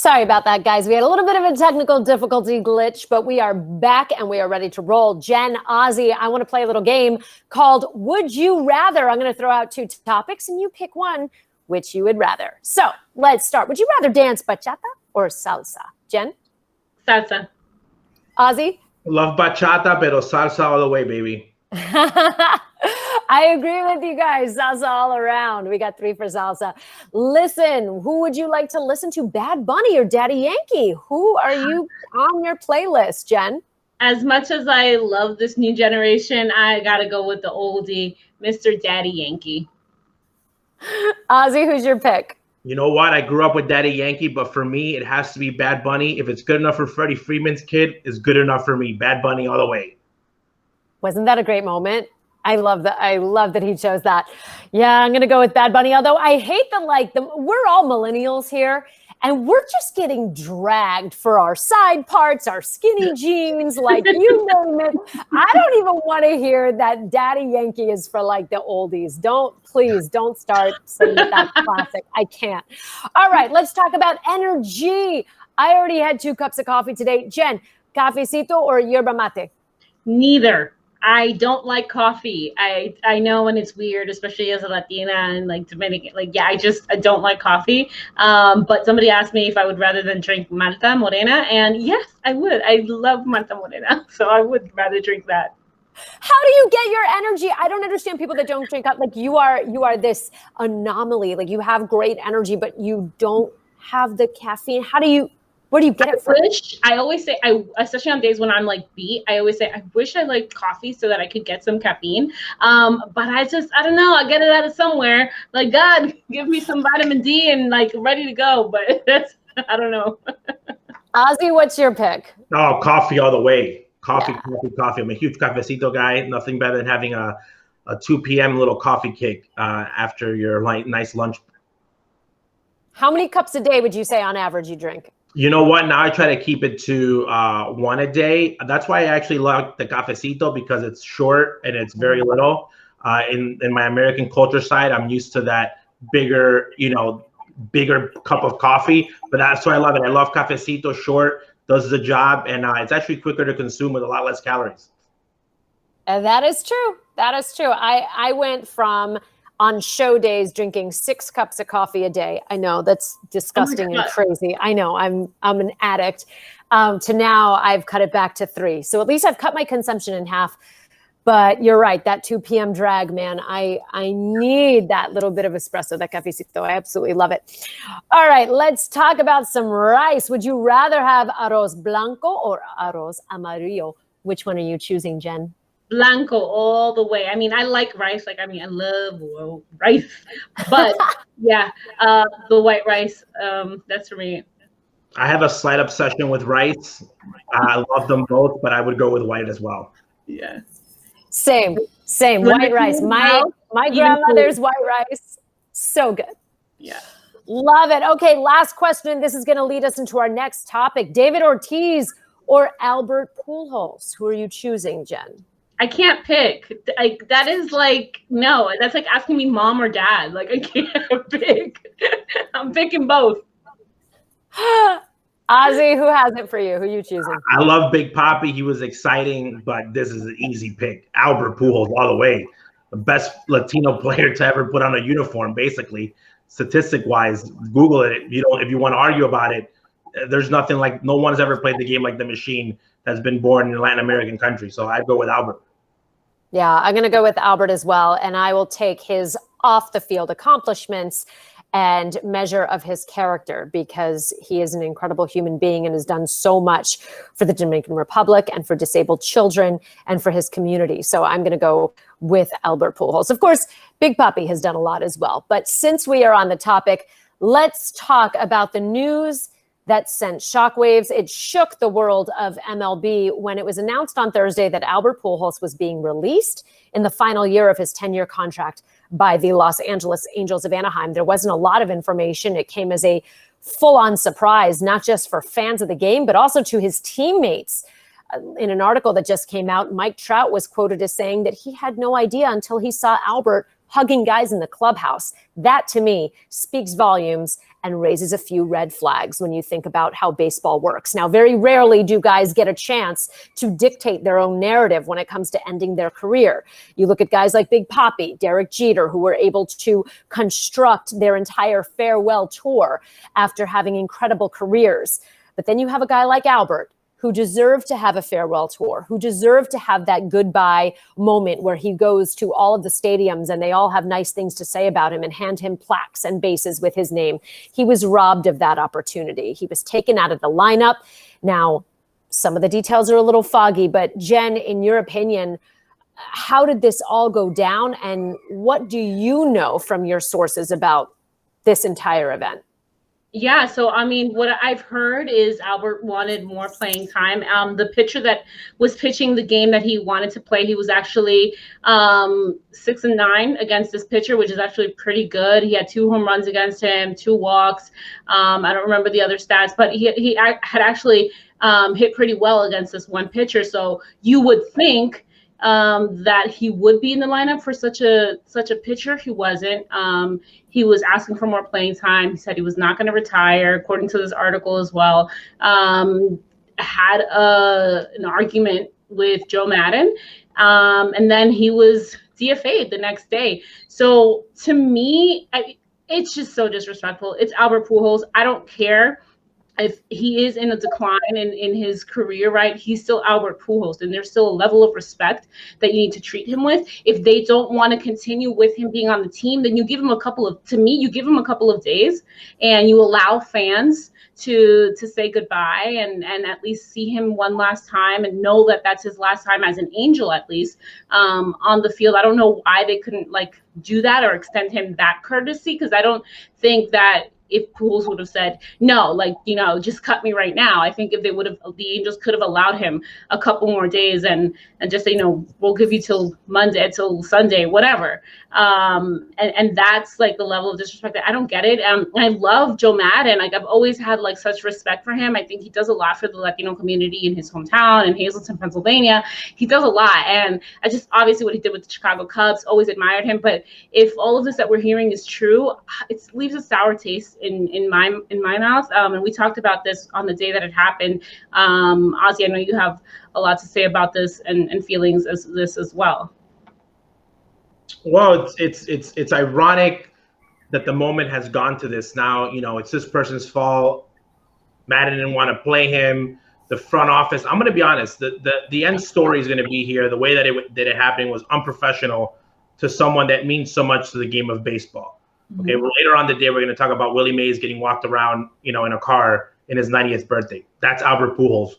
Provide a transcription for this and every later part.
Sorry about that, guys. We had a little bit of a technical difficulty glitch, but we are back and we are ready to roll. Jen, Ozzy, I want to play a little game called Would You Rather? I'm going to throw out 2 topics and you pick one which you would rather. So let's start. Would you rather dance bachata or salsa? Jen? Salsa. Ozzy? Love bachata, pero salsa all the way, baby. I agree with you guys. Salsa all around. We got 3 for salsa. Listen, who would you like to listen to? Bad Bunny or Daddy Yankee? Who are you on your playlist, Jen? As much as I love this new generation, I got to go with the oldie, Mr. Daddy Yankee. Ozzy, who's your pick? You know what? I grew up with Daddy Yankee, but for me, it has to be Bad Bunny. If it's good enough for Freddie Freeman's kid, it's good enough for me. Bad Bunny all the way. Wasn't that a great moment? I love that. I love that he chose that. Yeah, I'm going to go with Bad Bunny. Although I hate we're all millennials here and we're just getting dragged for our side parts, our skinny jeans, like you name it. I don't even want to hear that Daddy Yankee is for like the oldies. Please don't start saying that classic. I can't. All right, let's talk about energy. I already had 2 cups of coffee today. Jen, cafecito or yerba mate? Neither. I don't like coffee. I know, and it's weird, especially as a Latina and like Dominican. Like, yeah, I don't like coffee. But somebody asked me if I would rather than drink Malta Morena, and yes, I would. I love Malta Morena, so I would rather drink that. How do you get your energy? I don't understand people that don't drink up. Like you are this anomaly. Like you have great energy, but you don't have the caffeine. Where do you get it from? I always say, especially on days when I'm like beat, I always say, I wish I liked coffee so that I could get some caffeine. But I don't know. I get it out of somewhere. Like, God, give me some vitamin D and like ready to go. But I don't know. Ozzy, what's your pick? Oh, coffee all the way. Coffee. I'm a huge cafecito guy. Nothing better than having a 2 p.m. little coffee kick after your nice lunch. How many cups a day would you say on average you drink? You know what? Now I try to keep it to 1 a day. That's why I actually like the cafecito, because it's short and it's very little. In my American culture side, I'm used to that bigger cup of coffee. But that's why I love it. I love cafecito, short, does the job, and it's actually quicker to consume with a lot less calories. And that is true. That is true. I went from on show days drinking 6 cups of coffee a day. I know that's disgusting and crazy. I know I'm an addict. To now I've cut it back to 3. So at least I've cut my consumption in half. But you're right, that 2 p.m. drag, man. I need that little bit of espresso, that cafecito. I absolutely love it. All right, let's talk about some rice. Would you rather have arroz blanco or arroz amarillo? Which one are you choosing, Jen? Blanco all the way. I mean, I like rice. I love rice. But yeah, the white rice, that's for me. I have a slight obsession with rice. I love them both, but I would go with white as well. Yeah. Same. White rice. My grandmother's white rice. So good. Yeah. Love it. Okay, last question. This is going to lead us into our next topic. David Ortiz or Albert Pujols? Who are you choosing, Jen? I can't pick. That is like, no, that's like asking me mom or dad. Like, I can't pick. I'm picking both. Ozzy, who has it for you? Who are you choosing? I love Big Papi. He was exciting, but this is an easy pick. Albert Pujols all the way. The best Latino player to ever put on a uniform, basically, statistic-wise. Google it. If you want to argue about it, there's nothing like, no one's ever played the game like the machine that's been born in a Latin American country. So I'd go with Albert. Yeah, I'm going to go with Albert as well. And I will take his off-the-field accomplishments and measure of his character, because he is an incredible human being and has done so much for the Dominican Republic and for disabled children and for his community. So I'm going to go with Albert Pujols. Of course, Big Papi has done a lot as well. But since we are on the topic, let's talk about the news that sent shockwaves. It shook the world of MLB when it was announced on Thursday that Albert Pujols was being released in the final year of his 10-year contract by the Los Angeles Angels of Anaheim. There wasn't a lot of information. It came as a full-on surprise, not just for fans of the game, but also to his teammates. In an article that just came out, Mike Trout was quoted as saying that he had no idea until he saw Albert hugging guys in the clubhouse. That to me speaks volumes and raises a few red flags when you think about how baseball works. Now, very rarely do guys get a chance to dictate their own narrative when it comes to ending their career. You look at guys like Big Papi, Derek Jeter, who were able to construct their entire farewell tour after having incredible careers. But then you have a guy like Albert, who deserved to have a farewell tour, who deserved to have that goodbye moment where he goes to all of the stadiums and they all have nice things to say about him and hand him plaques and bases with his name. He was robbed of that opportunity. He was taken out of the lineup. Now, some of the details are a little foggy, but Jen, in your opinion, how did this all go down? And what do you know from your sources about this entire event? Yeah, so I mean, what I've heard is Albert wanted more playing time. The pitcher that was pitching the game that he wanted to play, he was actually 6-9 against this pitcher, which is actually pretty good. He had 2 home runs against him, 2 walks. I don't remember the other stats, but he had actually hit pretty well against this one pitcher. So you would think that he would be in the lineup for such a pitcher. He wasn't. He was asking for more playing time. He said he was not going to retire, according to this article as well. Had an argument with Joe Madden, and then he was DFA'd the next day. So to me, it's just so disrespectful. It's Albert Pujols. I don't care if he is in a decline in his career, right? He's still Albert Pujols, and there's still a level of respect that you need to treat him with. If they don't want to continue with him being on the team, then you give him a couple of days, and you allow fans to say goodbye and at least see him one last time and know that that's his last time as an Angel, at least on the field. I don't know why they couldn't do that or extend him that courtesy, because I don't think that if Pujols would have said, no, just cut me right now. I think if the Angels could have allowed him a couple more days and just say, we'll give you till Monday, till Sunday, whatever. And that's the level of disrespect that I don't get it. I love Joe Madden. I've always had such respect for him. I think he does a lot for the Latino community in his hometown in Hazleton, Pennsylvania. He does a lot. And I just, obviously what he did with the Chicago Cubs, always admired him. But if all of this that we're hearing is true, it leaves a sour taste in my mouth, and we talked about this on the day that it happened. Ozzy, I know you have a lot to say about this and feelings as well. Well, it's ironic that the moment has gone to this now. It's this person's fault. Madden didn't want to play him. The front office. I'm going to be honest. The end story is going to be here. The way that it happened was unprofessional to someone that means so much to the game of baseball. Okay, well, later on the day, we're going to talk about Willie Mays getting walked around, in a car in his 90th birthday. That's Albert Pujols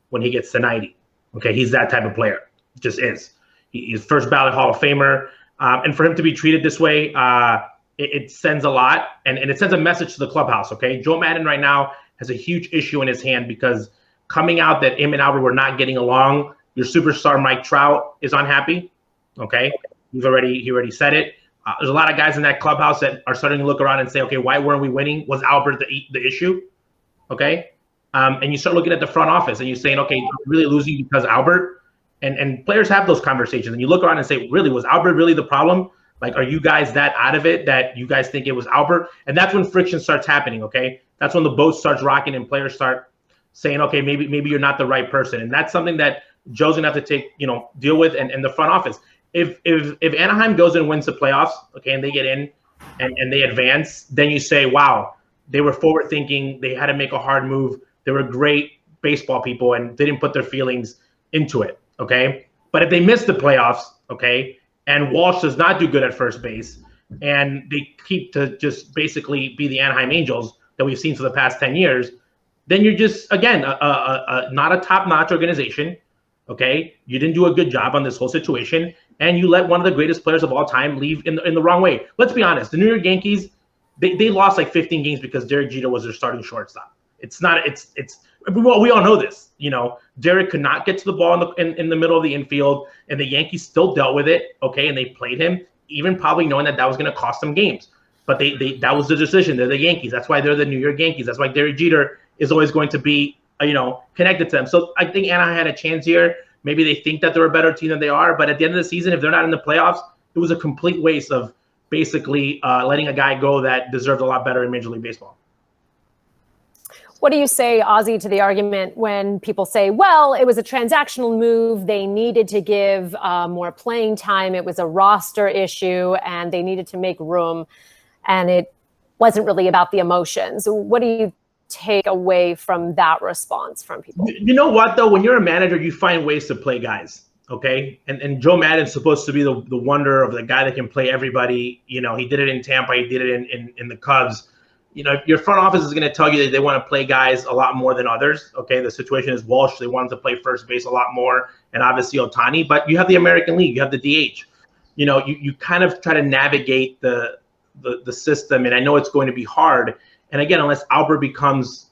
when he gets to 90. Okay, he's that type of player. Just is. He's first ballot Hall of Famer. And for him to be treated this way, it sends a lot. And it sends a message to the clubhouse, okay? Joe Madden right now has a huge issue in his hand because coming out that him and Albert were not getting along, your superstar Mike Trout is unhappy, okay? He already said it. There's a lot of guys in that clubhouse that are starting to look around and say, okay, why weren't we winning? Was Albert the issue? Okay. And you start looking at the front office and you're saying, okay, we're really losing because Albert, and players have those conversations and you look around and say, really, was Albert really the problem? Are you guys that out of it that you guys think it was Albert? And that's when friction starts happening. Okay. That's when the boat starts rocking and players start saying, okay, maybe you're not the right person. And that's something that Joe's gonna have to deal with and the front office. If Anaheim goes and wins the playoffs, okay, and they get in and they advance, then you say, wow, they were forward thinking. They had to make a hard move. They were great baseball people and didn't put their feelings into it, okay? But if they miss the playoffs, okay, and Walsh does not do good at first base and they keep to just basically be the Anaheim Angels that we've seen for the past 10 years, then you're just, again, not a top-notch organization, okay? You didn't do a good job on this whole situation. And you let one of the greatest players of all time leave in the wrong way. Let's be honest. The New York Yankees, they lost 15 games because Derek Jeter was their starting shortstop. We all know this. Derek could not get to the ball in the middle of the infield, and the Yankees still dealt with it. Okay, and they played him, even probably knowing that was going to cost them games. But that was the decision. They're the Yankees. That's why they're the New York Yankees. That's why Derek Jeter is always going to be connected to them. So I think Anaheim had a chance here. Maybe they think that they're a better team than they are, but at the end of the season, if they're not in the playoffs, it was a complete waste of basically letting a guy go that deserved a lot better in Major League Baseball. What do you say, Ozzy, to the argument when people say, well, it was a transactional move, they needed to give more playing time, it was a roster issue, and they needed to make room, and it wasn't really about the emotions? What do you take away from that response from people? You know what, though? When you're a manager, you find ways to play guys, okay? And Joe Maddon's supposed to be the wonder of the guy that can play everybody. You know, he did it in Tampa, he did it in the Cubs. You know, your front office is going to tell you that they want to play guys a lot more than others. Okay, the situation is Walsh. They want him to play first base a lot more, and obviously Ohtani. But you have the American League. You have the DH. You know, you kind of try to navigate the system, and I know it's going to be hard. And again, unless Albert becomes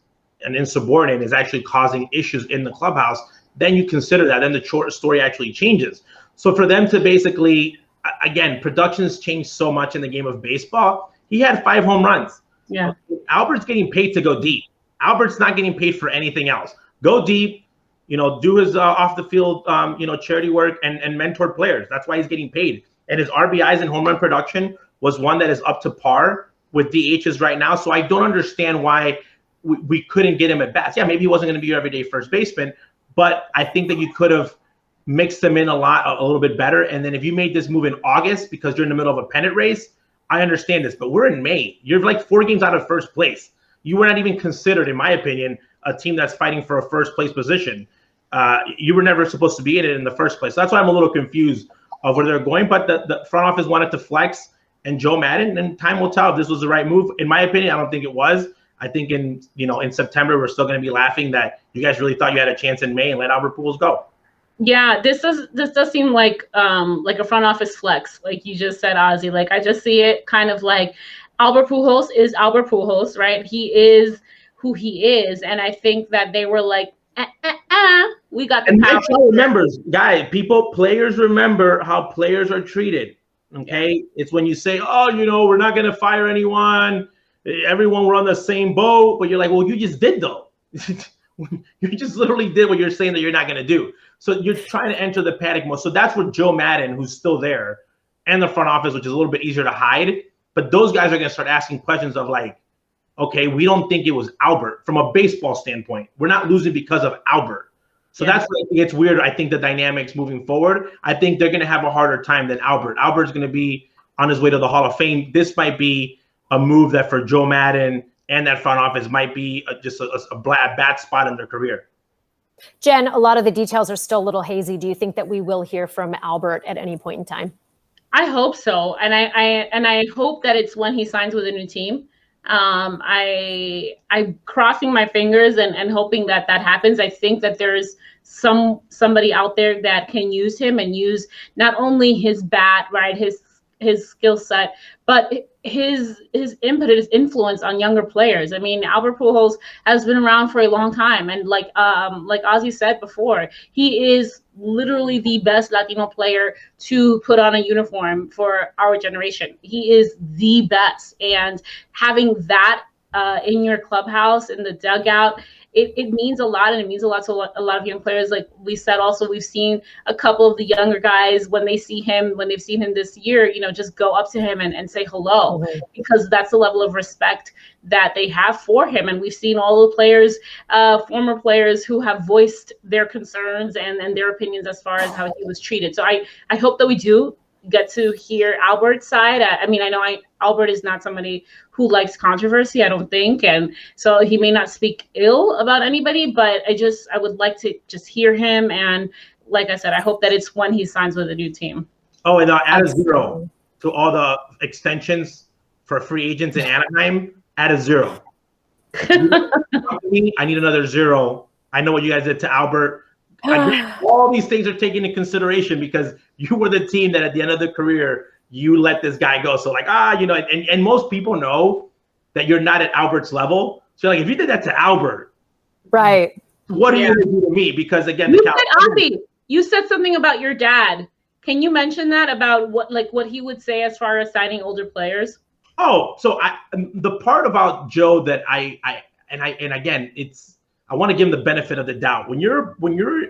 an insubordinate, is actually causing issues in the clubhouse, then you consider that. Then the short story actually changes. So for them to basically, again, productions change so much in the game of baseball. He had 5 home runs. Yeah. Albert's getting paid to go deep. Albert's not getting paid for anything else. Go deep, you know, do his off the field, you know, charity work and mentor players. That's why he's getting paid. And his RBIs and home run production was one that is up to par with DHs right now. So I don't understand why we couldn't get him at bats. Yeah, maybe he wasn't going to be your everyday first baseman, but I think that you could have mixed them in a little bit better. And then if you made this move in August because you're in the middle of a pennant race, I understand this, but we're in May. You're like 4 games out of first place. You were not even considered, in my opinion, a team that's fighting for a first place position. You were never supposed to be in it in the first place. So that's why I'm a little confused of where they're going. But the front office wanted to flex and Joe Maddon, and time will tell if this was the right move. In my opinion, I don't think it was. I think in September we're still going to be laughing that you guys really thought you had a chance in May and let Albert Pujols go. Yeah, this does seem like a front office flex, like you just said, Ozzy. Like I just see it kind of like Albert Pujols is Albert Pujols, right? He is who he is, and I think that they were like, we got the power. Players remember how players are treated. Okay, it's when you say, oh, you know, we're not going to fire anyone, everyone were on the same boat, but you're like, well, you just did though. You just literally did what you're saying that you're not going to do. So you're trying to enter the panic mode. So that's what Joe Maddon, who's still there, and the front office, which is a little bit easier to hide. But those guys are going to start asking questions of like, okay, we don't think it was Albert from a baseball standpoint. We're not losing because of Albert. So that's where it gets weird. I think the dynamics moving forward, I think they're going to have a harder time than Albert. Albert's going to be on his way to the Hall of Fame. This might be a move that for Joe Maddon and that front office might be just a bad spot in their career. Jen, a lot of the details are still a little hazy. Do you think that we will hear from Albert at any point in time? I hope so, and I hope that it's when he signs with a new team. I'm crossing my fingers and hoping that happens. I think that there's somebody out there that can use him and use not only his bat, right, his skill set, but his input, his influence on younger players. I mean, Albert Pujols has been around for a long time, and like Ozzy said before, he is literally the best Latino player to put on a uniform for our generation. He is the best, and having that in your clubhouse, in the dugout, it means a lot, and it means a lot to a lot of young players. Like we said, also, we've seen a couple of the younger guys when they've seen him this year, you know, just go up to him and say hello, because that's the level of respect that they have for him. And we've seen all the players, former players who have voiced their concerns and their opinions as far as how he was treated. So I hope that we do get to hear Albert's side. I mean, I know Albert is not somebody who likes controversy, I don't think, and so he may not speak ill about anybody, but I would like to just hear him, and like I said, I hope that it's when he signs with a new team. Oh, and add a 0 to all the extensions for free agents in Anaheim. Add a 0. I need another 0. I know what you guys did to Albert. All these things are taken into consideration because you were the team that at the end of the career, you let this guy go. So like, you know, and most people know that you're not at Albert's level. So like, if you did that to Albert, right, what are you going to do to me? Because again, you said something about your dad. Can you mention that about what he would say as far as signing older players? Oh, so the part about Joe that I again, I want to give him the benefit of the doubt. When you're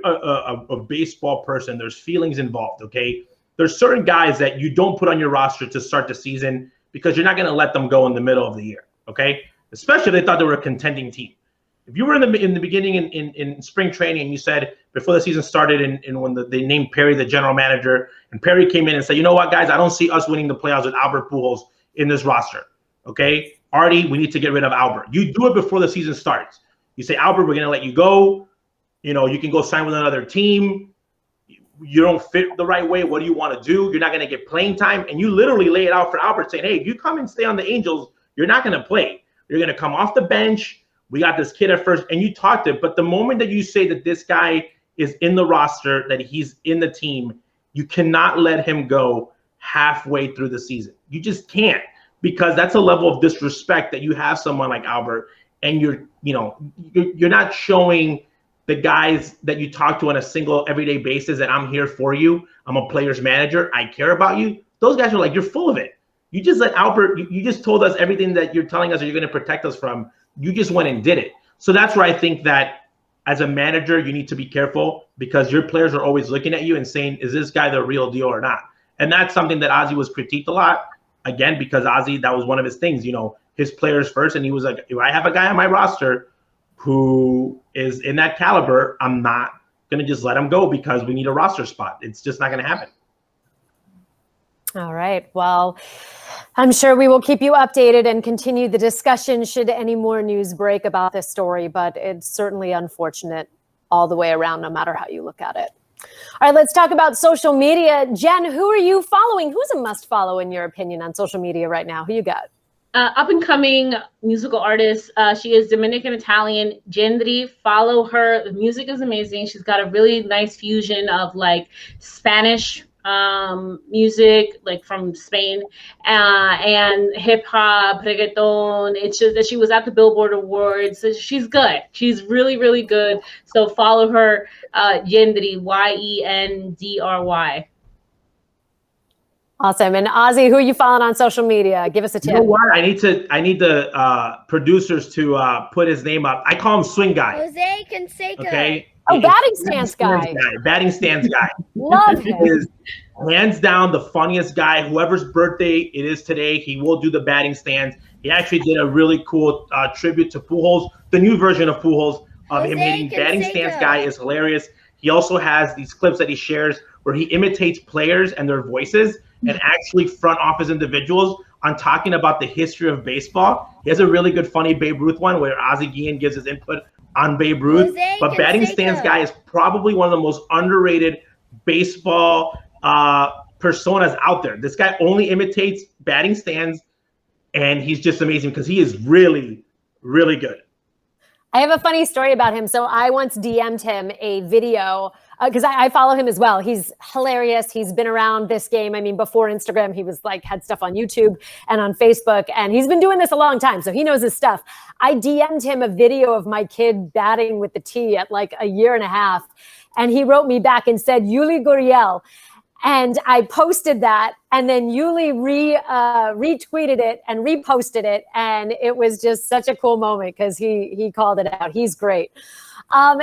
a baseball person, there's feelings involved, okay? there's certain guys that you don't put on your roster to start the season because you're not going to let them go in the middle of the year, okay? Especially if they thought they were a contending team. If you were in the beginning in spring training and you said before the season started and when they named Perry the general manager and Perry came in and said, you know what, guys, I don't see us winning the playoffs with Albert Pujols in this roster, okay? Artie, we need to get rid of Albert. You do it before the season starts. You say, Albert, we're going to let you go. You know, you can go sign with another team. You don't fit the right way. What do you want to do? You're not going to get playing time. And you literally lay it out for Albert saying, hey, if you come and stay on the Angels, you're not going to play. You're going to come off the bench. We got this kid at first. And you talked it. But the moment that you say that this guy is in the roster, that he's in the team, you cannot let him go halfway through the season. You just can't, because that's a level of disrespect that you have someone like Albert and you're not showing the guys that you talk to on a single everyday basis that I'm here for you. I'm a player's manager. I care about you. Those guys are like, you're full of it. You just let Albert, you just told us everything that you're telling us that you're going to protect us from. You just went and did it. So that's where I think that as a manager, you need to be careful because your players are always looking at you and saying, is this guy the real deal or not? And that's something that Ozzie was critiqued a lot. Again, because Ozzie, that was one of his things, his players first. And he was like, if I have a guy on my roster who is in that caliber, I'm not going to just let him go because we need a roster spot. It's just not going to happen. All right. Well, I'm sure we will keep you updated and continue the discussion should any more news break about this story, but it's certainly unfortunate all the way around, no matter how you look at it. All right, let's talk about social media. Jen, who are you following? Who's a must follow in your opinion on social media right now? Who you got? Up and coming musical artist. She is Dominican Italian. Gendry, follow her. The music is amazing. She's got a really nice fusion of like Spanish music, like from Spain, and hip hop, reggaeton. It's just that she was at the Billboard Awards. So she's good. She's really, really good. So follow her, Gendry, Yendry. Awesome. And Ozzie, who are you following on social media? Give us a tip. You know what? I need the producers to put his name up. I call him Swing Guy. Jose Canseco. Okay. Oh, batting stance guy. Batting stance guy. Love him. He is hands down the funniest guy. Whoever's birthday it is today, he will do the batting stance. He actually did a really cool tribute to Pujols, the new version of Pujols of him hitting batting stance guy is hilarious. He also has these clips that he shares where he imitates players and their voices and actually front office individuals on talking about the history of baseball. He has a really good funny Babe Ruth one where Ozzie Guillen gives his input on Babe Ruth. But batting stance guy is probably one of the most underrated baseball personas out there. This guy only imitates batting stands, and he's just amazing because he is really, really good. I have a funny story about him. So I once DM'd him a video because I follow him as well. He's hilarious. He's been around this game. I mean, before Instagram, he was like had stuff on YouTube and on Facebook, and he's been doing this a long time. So he knows his stuff. I DM'd him a video of my kid batting with the tee at like a year and a half. And he wrote me back and said, Yuli Gurriel. And I posted that, and then Yuli retweeted it and reposted it, and it was just such a cool moment because he called it out. He's great.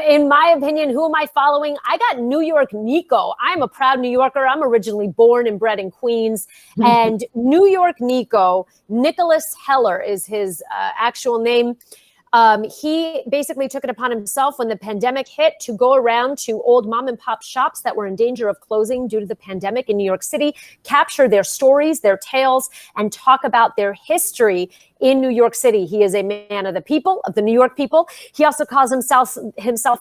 In my opinion, who am I following? I got New York Nico. I'm a proud New Yorker. I'm originally born and bred in Queens, and New York Nico, Nicholas Heller is his actual name. He basically took it upon himself when the pandemic hit to go around to old mom and pop shops that were in danger of closing due to the pandemic in New York City, capture their stories, their tales, and talk about their history in New York City. He is a man of the people, of the New York people. He also calls himself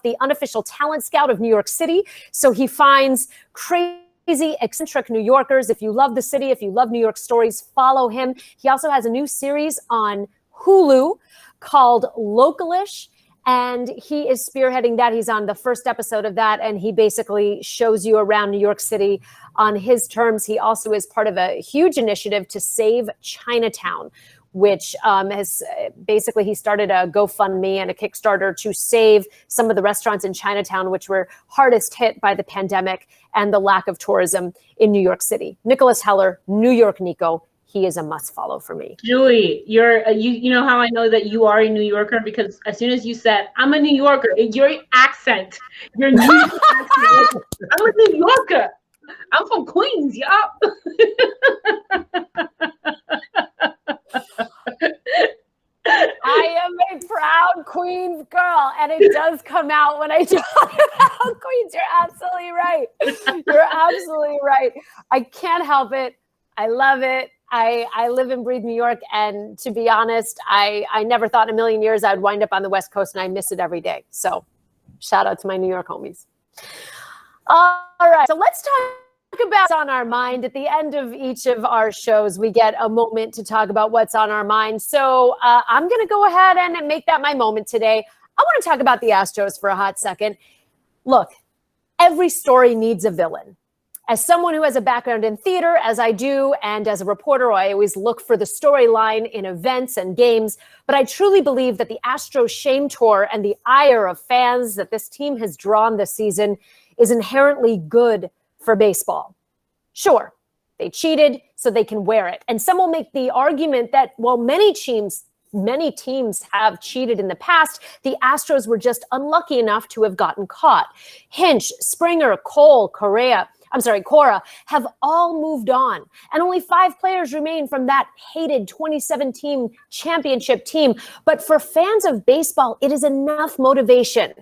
the unofficial talent scout of New York City. So he finds crazy, eccentric New Yorkers. If you love the city, if you love New York stories, follow him. He also has a new series on Hulu called Localish, and he is spearheading that. He's on the first episode of that, and he basically shows you around New York City on his terms. He also is part of a huge initiative to save Chinatown, which has basically, he started a GoFundMe and a Kickstarter to save some of the restaurants in Chinatown, which were hardest hit by the pandemic and the lack of tourism in New York City. Nicholas Heller, New York Nico. He is a must follow for me. Julie, you know how I know that you are a New Yorker? Because as soon as you said, I'm a New Yorker, your accent, your New York accent, I'm a New Yorker. I'm from Queens, y'all. I am a proud Queens girl, and it does come out when I talk about Queens. You're absolutely right. You're absolutely right. I can't help it. I love it. I live and breathe New York, and to be honest, I never thought in a million years I'd wind up on the West Coast, and I miss it every day. So shout out to my New York homies. All right, so let's talk about what's on our mind. At the end of each of our shows, we get a moment to talk about what's on our mind. So I'm going to go ahead and make that my moment today. I want to talk about the Astros for a hot second. Look, every story needs a villain. As someone who has a background in theater, as I do, and as a reporter, I always look for the storyline in events and games. But I truly believe that the Astros shame tour and the ire of fans that this team has drawn this season is inherently good for baseball. Sure, they cheated so they can wear it. And some will make the argument that, well, many teams have cheated in the past. The Astros were just unlucky enough to have gotten caught. Hinch, Springer, Cole, Cora have all moved on. And only 5 players remain from that hated 2017 championship team. But for fans of baseball, it is enough motivation.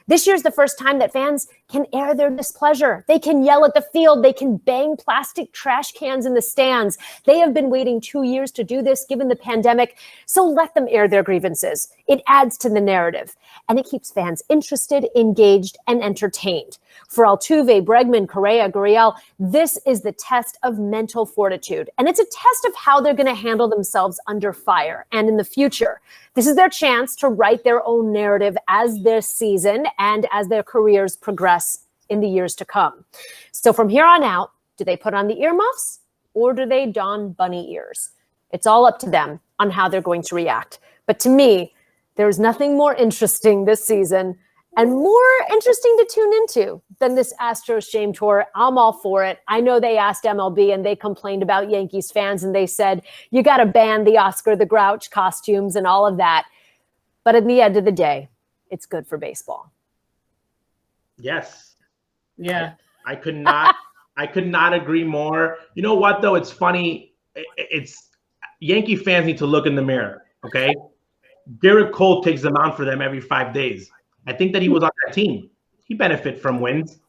This year's the first time that fans can air their displeasure. They can yell at the field. They can bang plastic trash cans in the stands. They have been waiting 2 years to do this given the pandemic. So let them air their grievances. It adds to the narrative, and it keeps fans interested, engaged, and entertained. For Altuve, Bregman, Correa, Gurriel, this is the test of mental fortitude. And it's a test of how they're going to handle themselves under fire and in the future. This is their chance to write their own narrative as this season and as their careers progress in the years to come. So from here on out, do they put on the earmuffs or do they don bunny ears? It's all up to them on how they're going to react. But to me, there's nothing more interesting this season and more interesting to tune into than this Astros shame tour. I'm all for it. I know they asked MLB and they complained about Yankees fans and they said, you got to ban the Oscar the Grouch costumes and all of that. But at the end of the day, it's good for baseball. Yes. Yeah. I could not agree more. You know what, though? It's funny. It's Yankee fans need to look in the mirror, okay? Garrett Cole takes them out for them every 5 days. I think that he was on that team. He benefit from wins,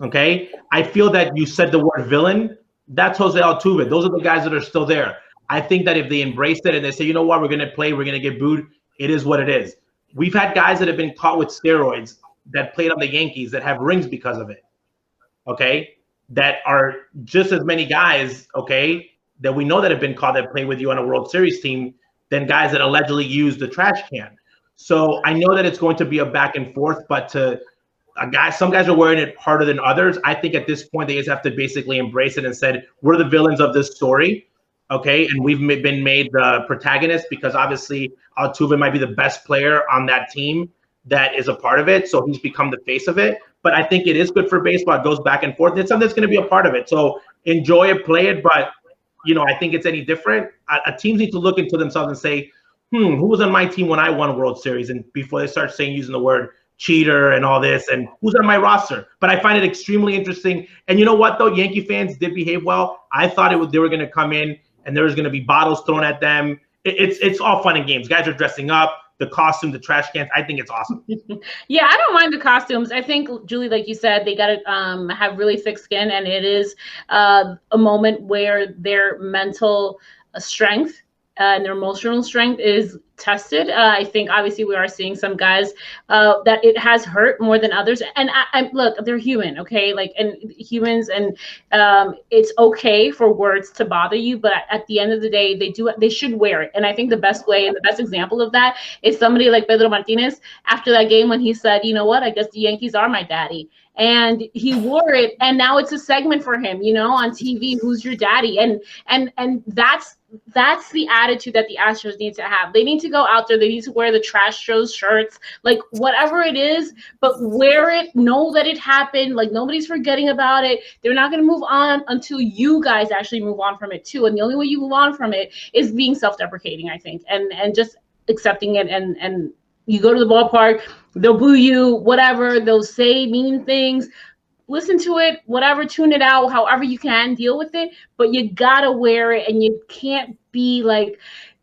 okay? I feel that you said the word villain. That's Jose Altuve. Those are the guys that are still there. I think that if they embrace it and they say, you know what, we're going to play, we're going to get booed, it is what it is. We've had guys that have been caught with steroids that played on the Yankees that have rings because of it, okay? That are just as many guys, okay, that we know that have been caught that play with you on a World Series team than guys that allegedly use the trash can. So I know that it's going to be a back and forth, but some guys are wearing it harder than others. I think at this point they just have to basically embrace it and said, we're the villains of this story, okay? And we've been made the protagonist because obviously Altuve might be the best player on that team that is a part of it. So he's become the face of it. But I think it is good for baseball. It goes back and forth. It's something that's going to be a part of it. So enjoy it, play it. But, I think it's any different. Teams need to look into themselves and say, who was on my team when I won a World Series? And before they start using the word cheater and all this, and who's on my roster? But I find it extremely interesting. And you know what, though? Yankee fans did behave well. I thought they were going to come in and there was going to be bottles thrown at them. It's all fun and games. Guys are dressing up. The costume, the trash cans. I think it's awesome. Yeah, I don't mind the costumes. I think, Julie, like you said, they got to have really thick skin, and it is a moment where their mental strength and their emotional strength is tested. I think obviously we are seeing some guys that it has hurt more than others. And I look, they're human, okay? And humans, and it's okay for words to bother you, but at the end of the day, they should wear it. And I think the best way and the best example of that is somebody like Pedro Martinez after that game when he said, you know what, I guess the Yankees are my daddy. And he wore it, and now it's a segment for him, on TV. Who's your daddy? And that's the attitude that the Astros need to have. They need to go out there. They need to wear the trash shows shirts, whatever it is, but wear it. Know that it happened. Nobody's forgetting about it. They're not going to move on until you guys actually move on from it too. And the only way you move on from it is being self-deprecating, I think, and just accepting it. And you go to the ballpark, they'll boo you, whatever. They'll say mean things. listen to it, whatever, tune it out, however you can deal with it, but you gotta wear it, and you can't be like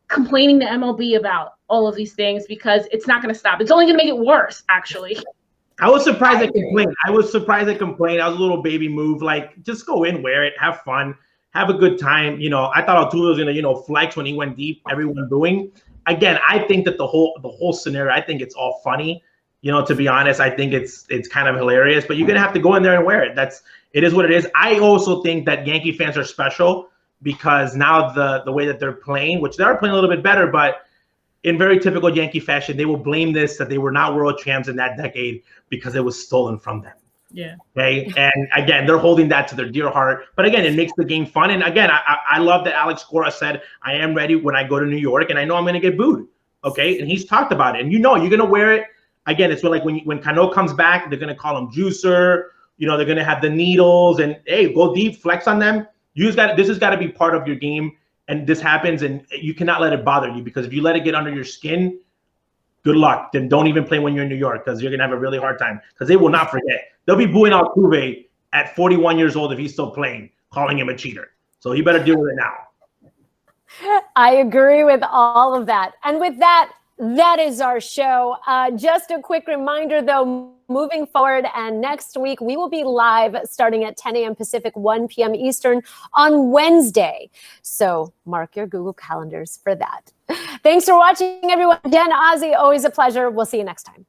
complaining to MLB about all of these things because it's not going to stop. It's only going to make it worse, actually. I was surprised they complained. I was a little baby move. Like, just go in, wear it, have fun, have a good time. You know, I thought Altuve was going to, flex when he went deep, everyone booing. Again, I think that the whole scenario, I think it's all funny. To be honest, I think it's kind of hilarious, but you're going to have to go in there and wear it. It is what it is. I also think that Yankee fans are special because now the way that they're playing, which they are playing a little bit better, but in very typical Yankee fashion, they will blame this that they were not world champs in that decade because it was stolen from them. Yeah. Okay. And again, they're holding that to their dear heart. But again, it makes the game fun. And again, I love that Alex Cora said, I am ready when I go to New York, and I know I'm going to get booed. Okay. And he's talked about it. And you're going to wear it. Again, it's like when Cano comes back, they're going to call him juicer. They're going to have the needles and, hey, go deep, flex on them. This has got to be part of your game. And this happens, and you cannot let it bother you, because if you let it get under your skin, good luck. Then don't even play when you're in New York, because you're going to have a really hard time, because they will not forget. They'll be booing Altuve at 41 years old if he's still playing, calling him a cheater. So you better deal with it now. I agree with all of that. And with that, that is our show. Just a quick reminder, though, moving forward, and next week we will be live starting at 10 a.m. Pacific, 1 p.m. Eastern on Wednesday. So mark your Google calendars for that. Thanks for watching, everyone. Jen, Ozzy, always a pleasure. We'll see you next time.